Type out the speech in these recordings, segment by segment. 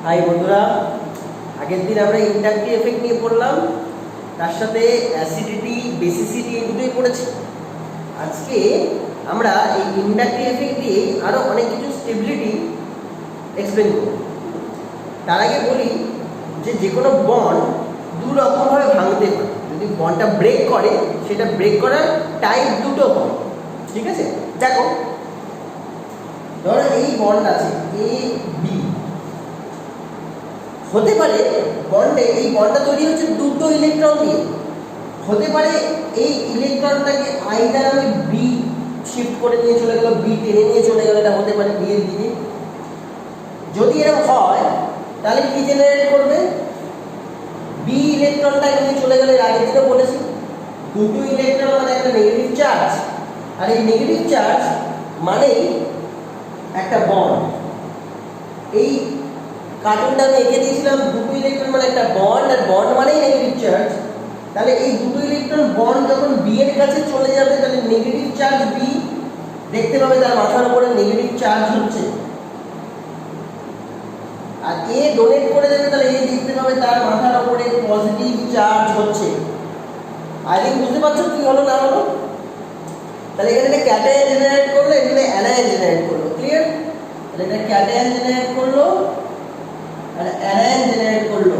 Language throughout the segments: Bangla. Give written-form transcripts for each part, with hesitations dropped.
হাই বন্ধুরা, আগের দিন আমরা ইন্ডাকটিভ এফেক্ট নিয়ে পড়লাম, তার সাথে অ্যাসিডিটি, বেসিসিটি এই দুটোই পড়েছি। আজকে আমরা এই ইন্ডাকটিভ এফেক্ট দিয়ে আরও অনেক কিছু স্টেবিলিটি এক্সপ্লেন করব। তার আগে বলি যে কোনো বন্ড দু রকমভাবে ভাঙতে পারে। যদি বন্ডটা ব্রেক করে, সেটা ব্রেক করার টাইপ দুটো হয়, ঠিক আছে? দেখো, ধরো এই বন্ড আছে এ বি, হতে পারে বন্ডে এই বন্ডটা তৈরি হচ্ছে দুটো ইলেকট্রন দিয়ে। হতে পারে এই ইলেকট্রনটাকে আইদার আমি বি শিফট করে নিয়ে চলে গেল, বি টেনে নিয়ে চলে গেল, এটা হতে পারে বি এর দিকে। যদি এরকম হয় তাহলে কি জেনারেট করবে? বি ইলেকট্রনটা এখানে চলে গেলে, এর আগের দিনে বলেছি দুটো ইলেকট্রন মানে একটা নেগেটিভ চার্জ, আর এই নেগেটিভ চার্জ মানেই একটা বন্ড। এই কার্টুনটা আমি এঁকে দিয়েছিলাম, দুটো ইলেকট্রন মানে একটা বন্ড, আর বন্ড মানেই নেগেটিভ চার্জ। তাহলে এই দুটো ইলেকট্রন বন্ড যখন বি এর কাছে চলে যাবে, তাহলে নেগেটিভ চার্জ বি দেখতে পাবে তার মাথার উপরে নেগেটিভ চার্জ হচ্ছে, আর এ ডোনেট করে দেবে, তাহলে এ দেখতে পাবে তার মাথার উপরে পজিটিভ চার্জ হচ্ছে। আর এই বুঝতে পারছো কি হলো না হলো? তাহলে এখানে একটা ক্যাটায়ন জেনারেট করলো, এখানে অ্যানায়ন জেনারেট করলো। ক্লিয়ার? তাহলে এটা ক্যাটায়ন জেনারেট করলো আর অ্যানায়ন জেনারেট করলো।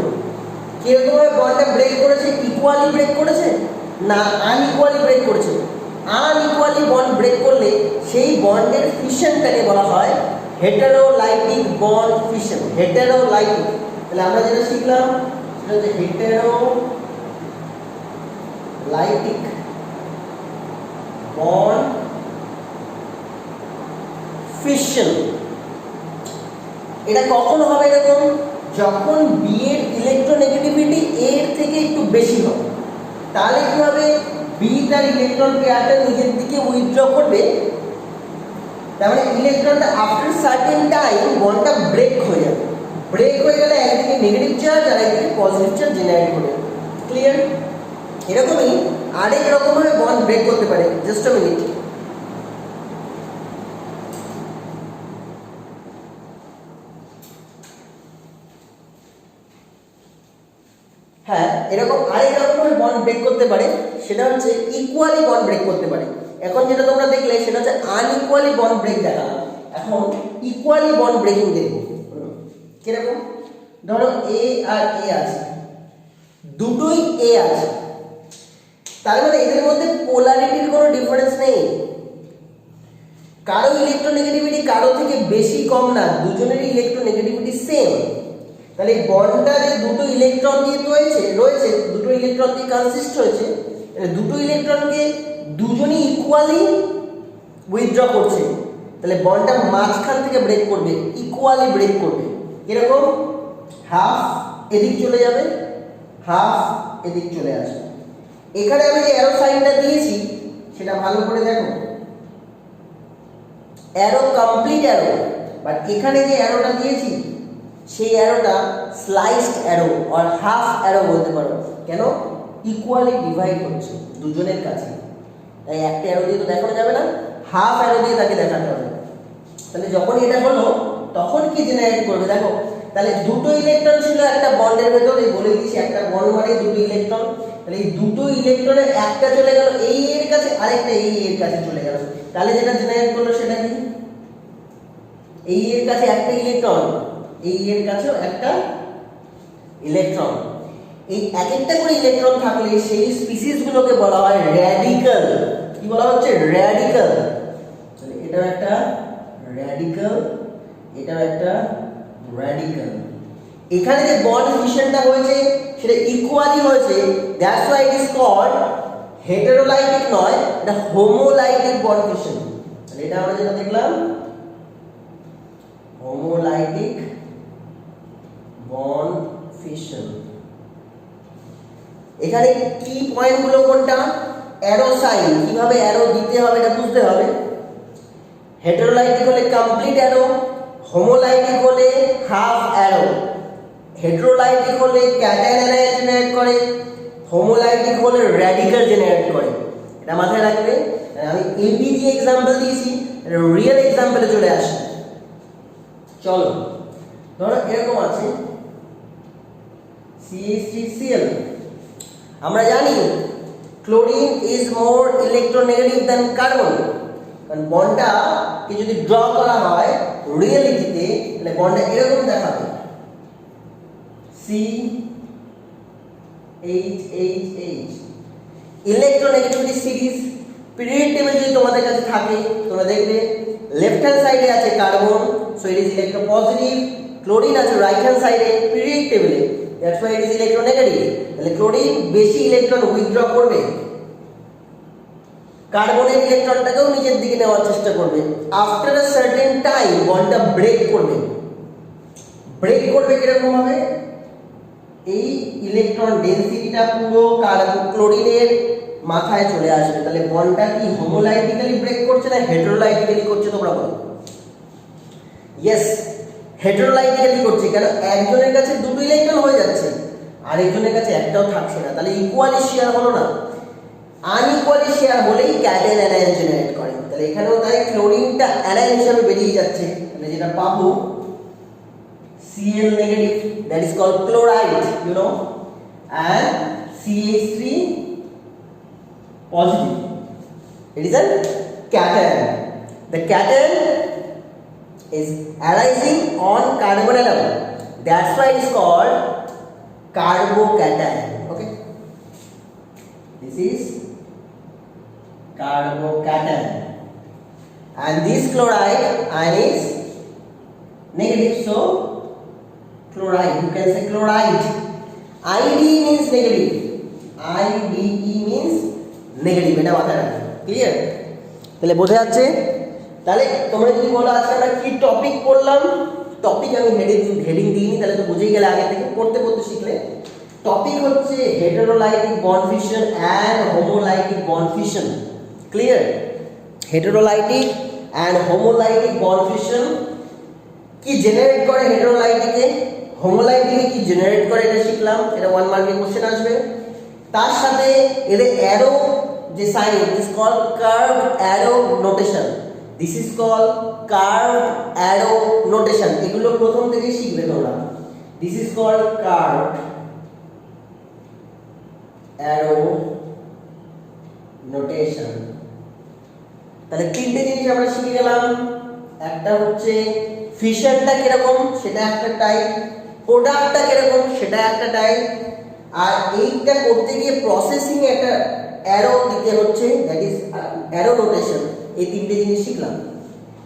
কিরকম ভাবে বন্ডটা ব্রেক করেছে? ইকুয়ালি ব্রেক করেছে না আনইকুয়ালি ব্রেক করেছে? আনইকুয়ালি বন্ড ব্রেক করলে সেই বন্ডের ফিশনটাকে বলা হয় হেটারোলাইটিক বন্ড ফিশন। হেটারোলাইটিক, তাহলে আমরা যেটা শিখলাম সেটা হচ্ছে হেটারোলাইটিক বন্ড ফিশন। এটা কখন হবে এরকম? যখন বি এর ইলেকট্রোনেগেটিভিটি এর থেকে একটু বেশি হবে। তাহলে কি হবে? বি তার ইলেকট্রন পেয়ারটা নিজের দিকে উইথড্র করবে, তার মানে ইলেকট্রনটা আফটার সার্টেন টাইম বন্ডটা ব্রেক হয়ে যাবে। ব্রেক হয়ে গেলে একদিকে নেগেটিভ চার্জ আর একদিকে পজিটিভ চার্জ জেনারেট করবে। ক্লিয়ার? এরকমই আরেক রকমভাবে বন্ড ব্রেক করতে পারে। Just a minute. হ্যাঁ, এরকম আরেক রকমের বন্ড ব্রেক করতে পারে, সেটা হচ্ছে ইকুয়ালি বন্ড ব্রেক করতে পারে। এখন যেটা তোমরা দেখলে সেটা হচ্ছে আনইকুয়ালি বন্ড ব্রেক দেখা। এখন ইকুয়ালি বন্ড ব্রেকিং দেখবো। কিরকম? ধরো এ আর এ আছে, দুটোই এ আছে, তার মানে এদের মধ্যে পোলারিটির কোনো ডিফারেন্স নেই। কারো ইলেকট্রোনেগেটিভিটি কারো থেকে বেশি কম না, দুজনেরই ইলেকট্রোনেগেটিভিটি সেম। তাহলে এই বন্ডটা যে দুটো ইলেকট্রন দিয়ে রয়েছে, দুটো ইলেকট্রন দিয়ে কনসিস্ট হয়েছে, দুটো ইলেকট্রনকে দুজনই ইকুয়ালি উইথড্র করছে। তাহলে বন্ডটা মাঝখান থেকে ব্রেক করবে, ইকুয়ালি ব্রেক করবে। এরকম হাফ এদিক চলে যাবে, হাফ এদিক চলে আসবে। এখানে আমি যে অ্যারো সাইনটা দিয়েছি সেটা ভালো করে দেখো, অ্যারো কমপ্লিট অ্যারো, বাট এখানে যে অ্যারোটা দিয়েছি সেই অ্যারোটা স্লাইসড অ্যারো আর হাফ অ্যারো বলতে পারো। কেন? ইকুয়ালি ডিভাইড হচ্ছে দুজনের কাছে, তাই একটা অ্যারো দিয়ে তো দেখানো যাবে না, হাফ অ্যারো দিয়ে তাকে দেখাতে হবে। তাহলে যখন এটা হলো তখন কি জেনারেট করবে দেখো। তাহলে দুটো ইলেকট্রন ছিল একটা বন্ডের ভেতর, এই বলে দিয়েছি একটা বন্ড মানে দুটো ইলেকট্রন। তাহলে এই দুটো ইলেকট্রনের একটা চলে গেল এই এর কাছে, আরেকটা এই এর কাছে চলে গেল। তাহলে যেটা জেনারেট করলো সেটা কি? এই এর কাছে একটা ইলেকট্রন, এই এর কাছেও একটা ইলেকট্রন। এই এক একটা করে ইলেকট্রন থাকলে সেই স্পিসিস গুলোকে বলা হয় র্যাডিক্যাল। কি বলা হচ্ছে? র্যাডিক্যাল। তাহলে এটাও একটা র্যাডিক্যাল, এটাও একটা র্যাডিক্যাল। এখানে যে বন্ড ফিশনটা হয়েছে সেটা ইকুয়ালি হয়েছে, that's why it is called heterolytic নয়, এটা হোমোলাইটিক বন্ড ফিশন। তাহলে এটা আমরা যেটা দেখলাম হোমোলাইটিক বন্ড ফিশন। এখানে কি পয়েন্টগুলো কোনটা? অ্যারো সাইন, কিভাবে অ্যারো দিতে হবে এটা বুঝতে হবে। হেটারোলাইটিক হলে কমপ্লিট অ্যারো, হোমোলাইটিক হলে হাফ অ্যারো। হেটারোলাইটিক হলে ক্যাটায়ন অ্যানায়ন জেনারেট করে, হোমোলাইটিক হলে র্যাডিক্যাল জেনারেট করে। এটা মাথায় রাখবে। আমি এবি দিয়ে এক্সাম্পল দিয়েছি, রিয়েল এক্সাম্পলে চলে আসি। চলো ধরো এরকম আছে CH3Cl, আমরা জানি chlorine is more electronegative than carbon, কারণ বন্ডটা কে যদি ড্র করা হয় রিয়েলিটিতে তাহলে বন্ডটা এরকম দেখাবে CH electronegativity series period table যদি তোমাদের কাছে থাকে তোমরা দেখবে লেফট হ্যান্ড সাইডে আছে carbon, so it is electropositive, chlorine আছে রাইট হ্যান্ড সাইডে পিরিয়ড টেবিলে, that's why it is electronegative. তাহলে ক্লোরিন বেশি ইলেকট্রন উইথড্র করবে, কার্বনের ইলেকট্রনটাকেও নিজের দিকে নেওয়ার চেষ্টা করবে। আফটার আ সার্টেন টাইম বন্ডটা ব্রেক করবে। ব্রেক করবে কিরকম ভাবে? এই ইলেকট্রন ডেনসিটিটা পুরো ক্লোরিনের মাথায় চলে আসবে। তাহলে বন্ডটা কি হোমোলাইটিক্যালি ব্রেক করছে না হেটেরোলাইটিক্যালি করছে? তোমরা বলো। ইয়েস, হেটেরোলাইটিক্যালি করছে। কেন? একজনের কাছে দুটো ইলেকট্রন হয়ে যাচ্ছে, আরেকজনের কাছে একটাও থাকছে না, তাহলে ইকুয়ালি শেয়ার হলো না। আনইকুয়ালি শেয়ার হলেই ক্যাটায়ন অ্যানায়ন জেনারেট করে। তাহলে এখানেও তাই ক্লোরিনটা অ্যানায়ন হিসেবে বেরিয়ে যাচ্ছে, তাহলে যেটা পাবো Cl negative, that is called chloride, you know, and CH3 positive, it is a cation. The cation is arising on carbon atom, that's why it is called carbocation. Okay, this is carbocation, and this chloride ion is negative, so chloride, you can say chloride. IDE means negative, IDE means negative, এটা মাথায় রাখবে। ক্লিয়ার? তাহলে বোঝা যাচ্ছে? তাহলে তোমরা যদি বলো আজকে আমরা কি টপিক পড়লাম, টপিক আমি হেডিং দিইনি, তাহলে তো বুঝেই গেলে আগে থেকে পড়তে পড়তে শিখলে। টপিক হচ্ছে heterolytic bond fission and homolytic bond fission. Clear? Heterolytic and homolytic bond fission কি জেনারেট করে হেটেরোলাইটিকে, হোমোলাইটিকে কি জেনারেট করে এটা শিখলাম, এটা 1 মার্কের কোশ্চেন আসবে। তার সাথে এদের অ্যারো যে sign, this call curve arrow notation, this is call curve arrow notation, এগুলো প্রথম থেকে শিখবে তোমরা। This is call curve arrow notation. তাহলে তিনটে জিনিস আমরা শিখে গেলাম। একটা হচ্ছে ফিশনটা কিরকম সেটা একটা টাইপ, প্রোডাক্টটা কিরকম সেটা একটা টাইপ, আর এইটা করতে গিয়ে প্রসেসিং একটা অ্যারো দিতে হচ্ছে, দ্যাট ইজ অ্যারো নোটেশন। এই তিনটে জিনিস শিখলাম।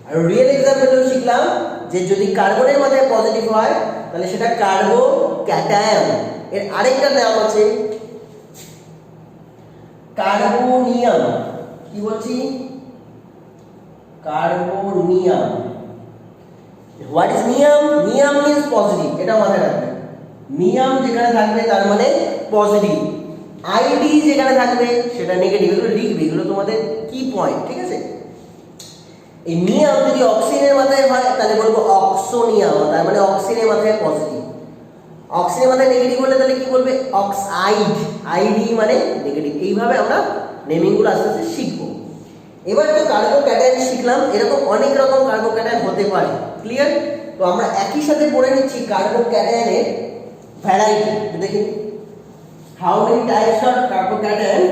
আর রিয়েল এক্সাম্পলও শিখলাম যে যদি কার্বনের মাথায় পজিটিভ হয় তাহলে সেটা কার্বো ক্যাটায়ন। এর আরেকটা নাম আছে কার্বোনিয়াম। কি বলছি? Carbonium. What is nium? Nium means positive, এটা মাথায় রাখবে। নিয়াম যেখানে থাকবে তার মানে পজিটিভ, আইডি যেখানে থাকবে সেটা নেগেটিভ। এগুলো লিখবে, এগুলো তোমাদের কি পয়েন্ট, ঠিক আছে? এই নিয়াম যদি অক্সিজেনের মাথায় হয় তাহলে বলবো অক্সোনিয়াম, তার মানে অক্সিজেনের মাথায় পজিটিভ। অক্সিজেনের মাথায় নেগেটিভ হলে তাহলে কি বলবে? অক্সাইড, আইডি মানে নেগেটিভ। এইভাবে আমরা নেমিংগুলো আস্তে আস্তে শিখবো। এবার তো কার্বোক্যাটায়ন শিখলাম, এরকম অনেক রকম কার্বোক্যাটায়ন হতে পারে। ক্লিয়ার? তো আমরা একই সাথে পড়ে নিচ্ছি কার্বোক্যাটায়নের ভ্যারাইটি। দেখি how many types of carbocation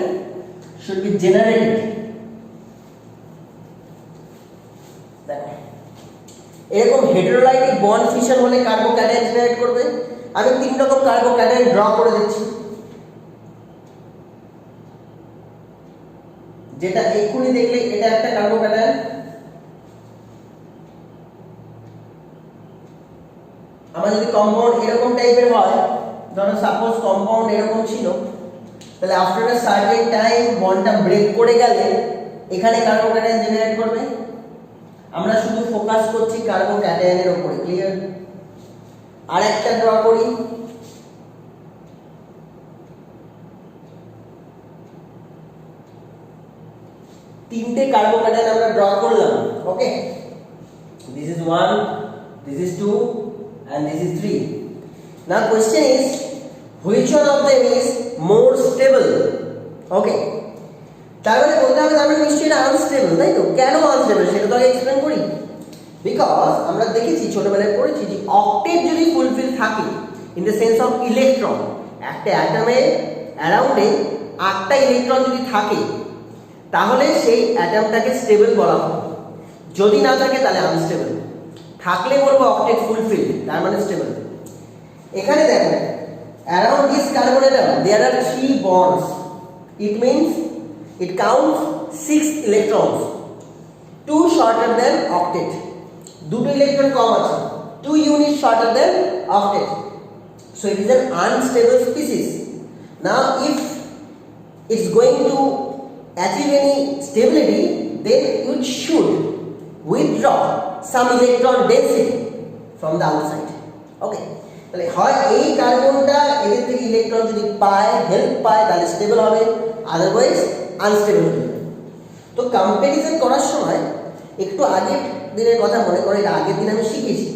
should be generated. দেখো এরকম হেটেরোলাইটিক বন্ড ফিশন হলে কার্বোক্যাটায়ন জেনারেট করবে। আমি 3 রকম কার্বোক্যাটায়ন ড্র করে দিচ্ছি, যেটা এক্ষুনি দেখলে এটা একটা কার্বোক্যাটায়ন। আমার যদি কম্পাউন্ড এরকম টাইপের হয়, ধরো সাপোজ কম্পাউন্ড এরকম ছিল, তাহলে আফটার আ সার্টেন টাইম বন্ডটা ব্রেক করে গেলে এখানে কার্বোক্যাটায়ন জেনারেট করবে। আমরা শুধু ফোকাস করছি কার্বোক্যাটায়নের উপরে। ক্লিয়ার? আর একটা ড্র করি, তিনটে কার্বোক্যাটায়ন আমরা ড্র করলাম। ওকে, this is 1, this is 2 and this is 3. Now question is which one of them is more stable? Okay, তার মানে বলতে হবে তার মানে নিশ্চয়ই এটা আনস্টেবল, তাই তো? কেন আনস্টেবল সেটা তো আগে এক্সপ্লেন করি। বিকজ আমরা দেখেছি ছোটবেলায় পড়েছি যে অক্টেট যদি ফুলফিল থাকে in the sense of electron, একটা অ্যাটমে অ্যারাউন্ডে 8টা ইলেকট্রন যদি থাকে তাহলে সেই অ্যাটমটাকে স্টেবল বলা হয়, যদি না থাকে তাহলে আনস্টেবল, থাকলে বলবো অক্টেট ফুলফিল, তার মানে স্টেবল। এখানে দেখো around this carbon atom there are 3 bonds, it means it counts 6 electrons, 2 shorter than octet, দুটো ইলেকট্রন কম আছে, 2 units shorter than octet, so it is an unstable species. Now if it's going to achieve any stability, then it should withdraw some electron density from the outside. Okay, তাহলে হয় এই কার্বনটা এদের থেকে ইলেকট্রন যদি পায়, হেল্প পায়, তাহলে স্টেবল হবে, আদারওয়াইজ আনস্টেবল হবে। তো কম্প্যারিজন করার সময় একটু আগের দিনের কথা মনে করে, আগের দিন আমি শিখেছি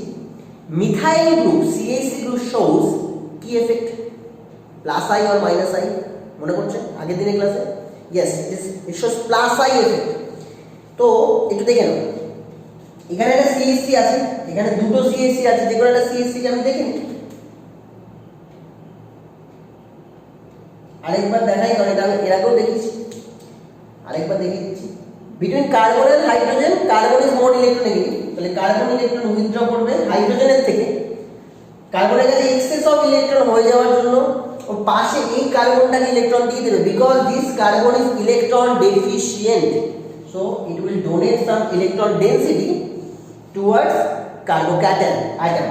methyl group CH3 group shows কি effect, plus I or minus I, মনে করছে আগের দিনের ক্লাসে? Yes, it shows plus I effect. তো একটু দেখে নাও, এখানে একটা CH3 আছে, এখানে দুটো CH3 আছে, যে কোনো একটা CH3 কে আমি দেখে নিই, আরেকবার দেখাই, কারণ এটা আমি এর আগেও দেখেছি, আরেকবার দেখিয়ে দিচ্ছি। Between carbon and hydrogen, carbon is more electronegative, তাহলে কার্বন ইলেকট্রন উইথড্র করবে হাইড্রোজেনের থেকে, কার্বনের কাছে এক্সেস অফ ইলেকট্রন হয়ে যাওয়ার জন্য ও পাশে এই কার্বনটাকে ইলেকট্রন দিয়ে দেবে, because this carbon is electron deficient, so it will donate some electron density towards carbocation item.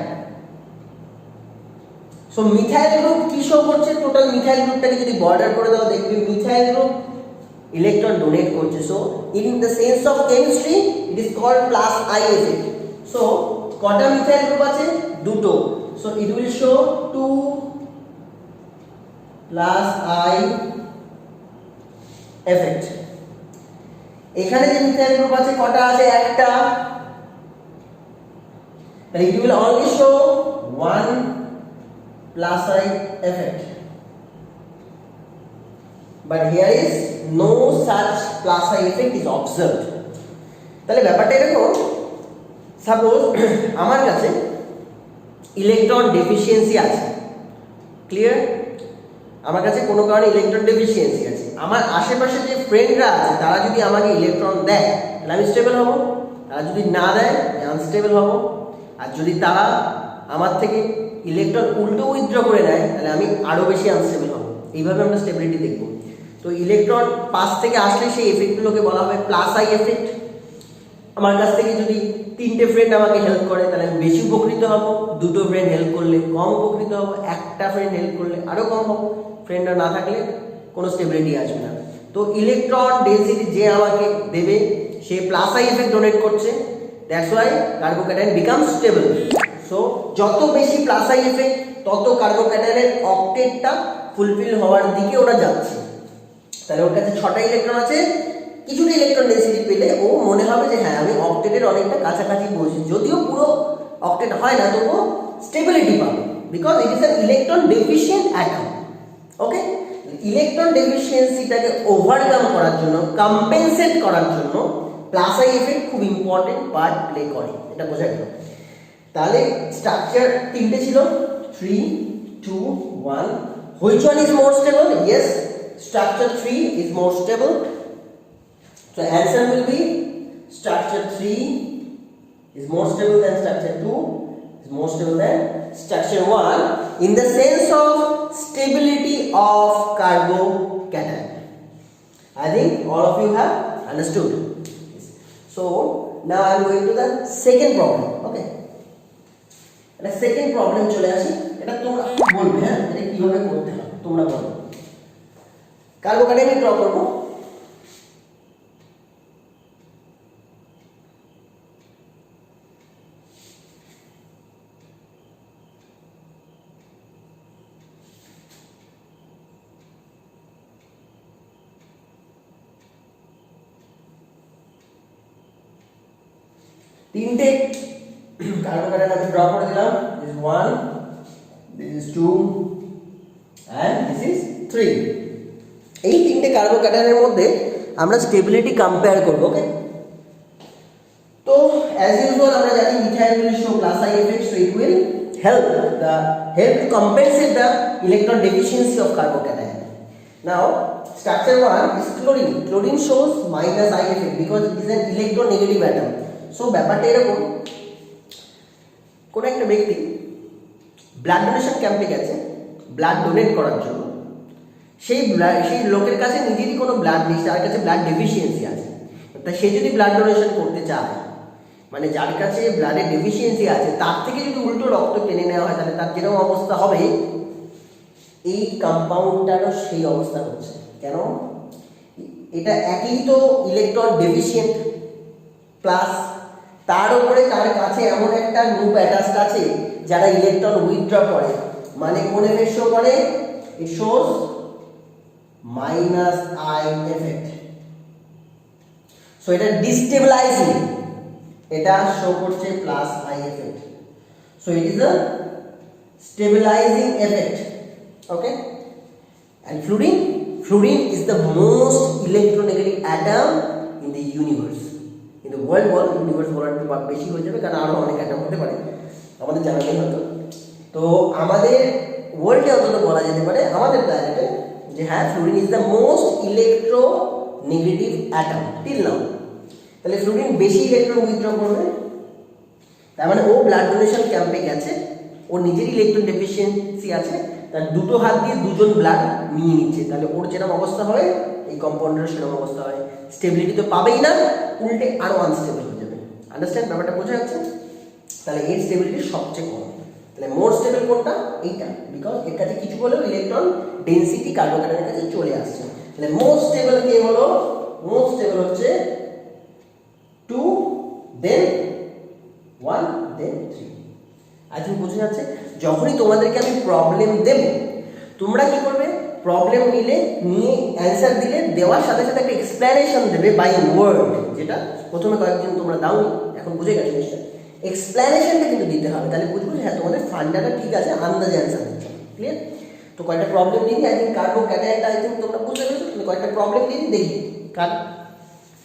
So methyl group কি শো করছে, টোটাল মিথাইল গ্রুপটাকে যদি বর্ডার করে দাও দেখবে মিথাইল গ্রুপ ইলেকট্রন ডোনেট করছে, so in the sense of chemistry it is called plus I effect. So কটা মিথাইল গ্রুপ আছে? দুটো, so it will show 2 plus I effect. এখানে যে মিথাইল গ্রুপ আছে কটা আছে? একটা, তাহলে it will only show 1 plus I effect, but here is no such plus I effect is observed. তাহলে ব্যাপারটা এরকম, সাপোজ আমার কাছে ইলেকট্রন ডেফিসিয়েন্সি আছে, ক্লিয়ার? আমার কাছে কোনো কারণে ইলেকট্রন ডেফিসিয়েন্সি আছে, আমার আশেপাশে যে ফ্রেন্ডরা আছে তারা যদি আমাকে ইলেকট্রন দেয় তাহলে আমি স্টেবল হব, তারা যদি না দেয় আমি আনস্টেবল হব, আর যদি তারা আমার থেকে ইলেকট্রন উল্টো উইথড্র করে নেয় তাহলে আমি আরো বেশি আনস্টেবল হব। এইভাবে আমরা স্টেবিলিটি দেখব। তো ইলেকট্রন পাস থেকে আসলে সেই এফেক্টগুলোকে বলা হবে প্লাস আই এফেক্ট। আমার কাছ থেকে যদি 3টে ফ্রেন্ড আমাকে হেল্প করে তাহলে আমি বেশি উপকৃত হব, 2টো ফ্রেন্ড হেল্প করলে কম উপকৃত হব, একটা ফ্রেন্ড হেল্প করলে আরো কম হব, ফ্রেন্ডরা না থাকলে কোনো স্টেবিলিটি আসবে না। তো ইলেকট্রন ডেনসিটি যে আমাকে দেবে সে প্লাস আই এফেক্ট ডোনেট করছে, that's why carbocation become stable. So যত বেশি প্লাস আই এফেক্ট তত কার্বোক্যাটায়নের অক্টেটটা ফুলফিল হওয়ার দিকে ওরা যাচ্ছে। তাহলে ওর কাছে 6টা ইলেকট্রন আছে, কিছুটা ইলেকট্রন ডেনসিটি পেলে ও মনে হবে যে হ্যাঁ আমি অক্টেটের অনেকটা কাছাকাছি পৌঁছেছি, যদিও পুরো অক্টেট হয় না তবুও স্টেবিলিটি পাবে, because it is an electron deficient atom. Okay, electron ডেফিসিয়েন্সিটাকে ওভারকাম করার জন্য, কম্পেনসেট করার জন্য প্লাস আই এফেক্ট খুব ইম্পর্টেন্ট পার্ট প্লে করে, এটা বোঝা গেল। তাহলে স্ট্রাকচার 3টে ছিল, 3, 2, 1. Which one is more stable? Yes, structure 3 is more stable. So answer will be structure 3 is more stable than structure 2, is more stable than structure 1 in the sense of stability of carbocation. I think all of you have understood. So now I am going to the second problem. Okay, এটা সেকেন্ড প্রবলেম চলে আসি, এটা তোমরা বলবে, হ্যাঁ এটা কিভাবে করতে হয় তোমরা বলো। কার্বোক্যাটায়ন ড্র করব, তিনটে কার্বোক্যাটায়ন আমি ড্র করে দিলাম, this is 1, this is 2 and this is 3. এই তিনটে কার্বোক্যাটায়নের মধ্যে আমরা স্টেবিলিটি কম্পেয়ার করব। ওকে, তো as usual আমরা জানি methyl will show plus I effect, so it will help to compensate the electron deficiency of carbocation. Now structure 1 is chlorine. Chlorine shows minus I effect because it is an electronegative atom. So ব্যাপারটা এরকম, কোন একটা ব্যক্তি ব্লাড ডোনেশন ক্যাম্পে গেছে ব্লাড ডোনেট করার জন্য, সেই লোকের কাছে নিজেরই কোনো ব্লাড নেই, তার কাছে ব্লাড ডেফিসিয়েন্সি আছে। তা সে যদি ব্লাড ডোনেশন করতে চায়, মানে যার কাছে ব্লাডের ডেফিসিয়েন্সি আছে তার থেকে যদি উল্টো রক্ত টেনে নেওয়া হয়, তাহলে তার যেরকম অবস্থা হবে, এই কম্পাউন্ডটারও সেই অবস্থা হচ্ছে। কেন? এটা একই তো ইলেকট্রন ডেফিসিয়েন্ট, প্লাস তার উপরে তার কাছে এমন একটা গ্রুপ অ্যাটাচড আছে যারা ইলেকট্রন উইথড্র করে, মানে কোন এফেক্ট শো করে? It shows minus I effect. So এটা ডিস্টেবিলাইজিং, এটা শো করছে plus I effect. So it is a stabilising effect. Okay, and fluorine is the most electronegative atom in the universe. In the world universe বলার একটু বেশি হয়ে যাবে, কারণ আরো অনেক অ্যাটম হতে পারে, আমাদের জানা নেই হয়তো। তো আমাদের ওয়ার্ল্ডে অন্তত বলা যেতে পারে, আমাদের প্ল্যানেটে, যে হ্যাঁ fluorine is the most electronegative atom till now. তাহলে ফ্লুরিন বেশি ইলেকট্রন উইথড্র করবে, তার মানে ও ব্লাড ডোনেশন ক্যাম্পে গেছে, ওর নিজেরই ইলেকট্রন ডেফিসিয়েন্সি আছে, তার দুটো হাত দিয়ে দুজন ব্লাড নিয়ে নিচ্ছে, তাহলে ওর যেরকম অবস্থা হয় এই কম্পাউন্ডের সেরকম অবস্থা হয়। স্টেবিলিটি তো পাবেই না, উল্টে আরো আনস্টেবল হয়ে যাবে। আন্ডারস্ট্যান্ড ব্যাপারটা? বোঝা যাচ্ছে? তাহলে এর স্টেবিলিটি সবচেয়ে কম। তাহলে মোর স্টেবল কোনটা? এইটা, বিকজ এর কাছে কিছু হলেও ইলেকট্রন ডেনসিটি কার্বোকেটানের কাছে চলে আসছে। তাহলে মোস্ট স্টেবল কে হলো? মোস্ট স্টেবল হচ্ছে 2 দেন 1 দেন 3। আই থিঙ্ক বোঝা যাচ্ছে? যখনই তোমাদেরকে আমি প্রবলেম দেব, তোমরা কি করবে? প্রবলেম নিয়ে অ্যান্সার দিলে দেওয়ার সাথে সাথে একটা এক্সপ্লেনেশন দেবে বাই ওয়ার্ড, যেটা প্রথমে কয়েকদিন তোমরা দাও, এখন বুঝে গেছো নিশ্চয়। এক্সপ্লেনেশনটা কিন্তু দিতে হবে, তাহলে বুঝবো হ্যাঁ তোমাদের ফান্ডাটা ঠিক আছে, আন্দাজে অ্যান্সার দিচ্ছ। ক্লিয়ার? তো কয়েকটা প্রবলেম দিই, আই থিঙ্ক কার্বোক্যাটায়নটা আই থিঙ্ক তোমরা বুঝতে পেরেছো। তুমি কয়েকটা প্রবলেম দিই, দেখি কার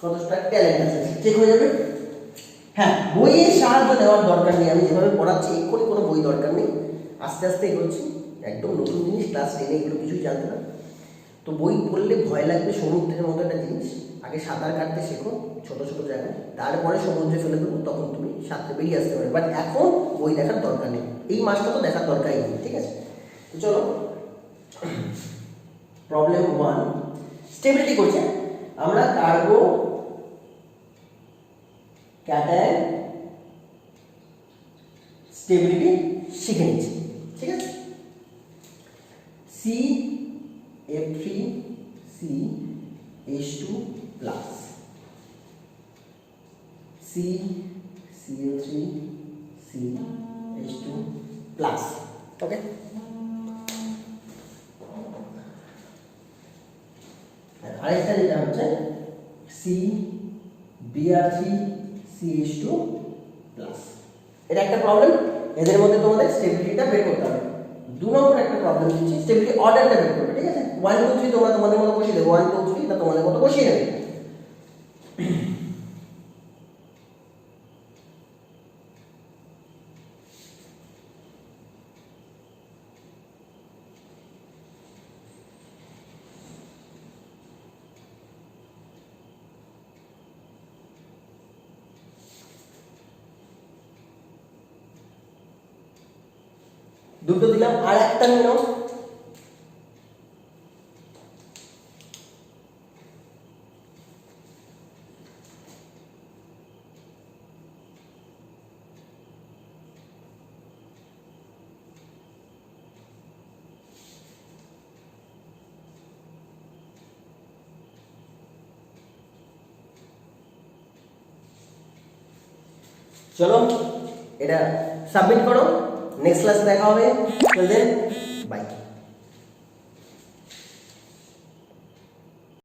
কতটা ট্যালেন্ট আছে, ঠিক হয়ে যাবে। হ্যাঁ, বইয়ের সাহায্য নেওয়ার দরকার নেই, আমি যেভাবে পড়াচ্ছি এক্ষুনি কোনো বই দরকার নেই, আস্তে আস্তে এগোচ্ছি, একদম নতুন জিনিস, ক্লাস 10-এ এগুলো কিছুই জানতে না। তো বই পড়লে ভয় লাগবে, সমুদ্রের মতো একটা জিনিস। আগে সাঁতার কাটতে শেখো ছোট ছোট জায়গায়, তারপরে সমুদ্রে ফেলে দেবো, তখন তুমি সাঁতরে বেরিয়ে আসতে পারবে। বাট এখন বই দেখার দরকার নেই, এই মাসটা তো দেখার দরকারই নেই, ঠিক আছে? তো চলো, প্রবলেম 1 স্টেবিলিটি করছে। আমরা কার্বো ক্যাটায়ন স্টেবিলিটি শিখে নিচ্ছি, ঠিক আছে? CF3CH2 plus CCl3CH2 plus. ওকে, আরেকটা যেটা হচ্ছে CBr3CH2 প্লাস। এটা একটা প্রবলেম, এদের মধ্যে তোমাদের স্টেবিলিটিটা বের করতে হবে। 2 নম্বর একটা প্রবলেম দিচ্ছি, স্টেবিলিটি অর্ডারটা বের করবে, ঠিক আছে? 1 2 3 তোমরা তোমাদের মতো বসিয়ে দেবে, 1 2 3 না তোমাদের মতো বসিয়ে নেবে। দুটো দিলাম, আর একটা নিয়ে নাও। চলো এটা সাবমিট করো, নেক্সট ক্লাসে দেখা হবে। Till then by.